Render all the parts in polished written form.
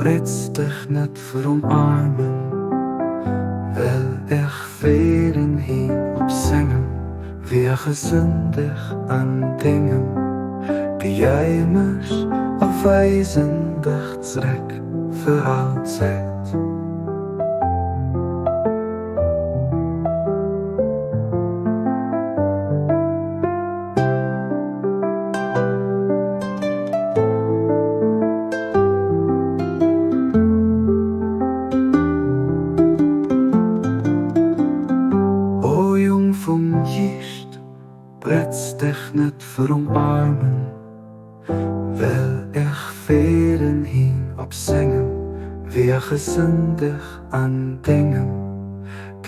brits dich net vir omarmen, wil ek velen hier opzingen, weer gesündig aan dingen, die jy mis afwijzendig trek vir altyd. Vom Jicht brits dich net vir omarmen, wil ek velen hier opzingen, weer gesündig aan dingen,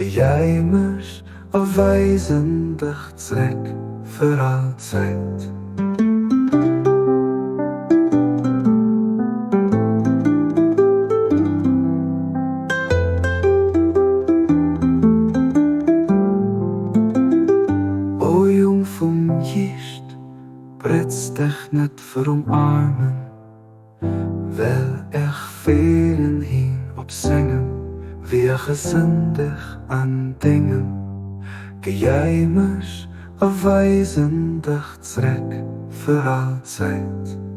die jy mis afwijzendig trek vir altyd. Vom Jicht brits dich net vir omarmen, wil ek velen hier opzingen, weer gesündig aan dingen, die jy mis afwijzendig trek vir altyd.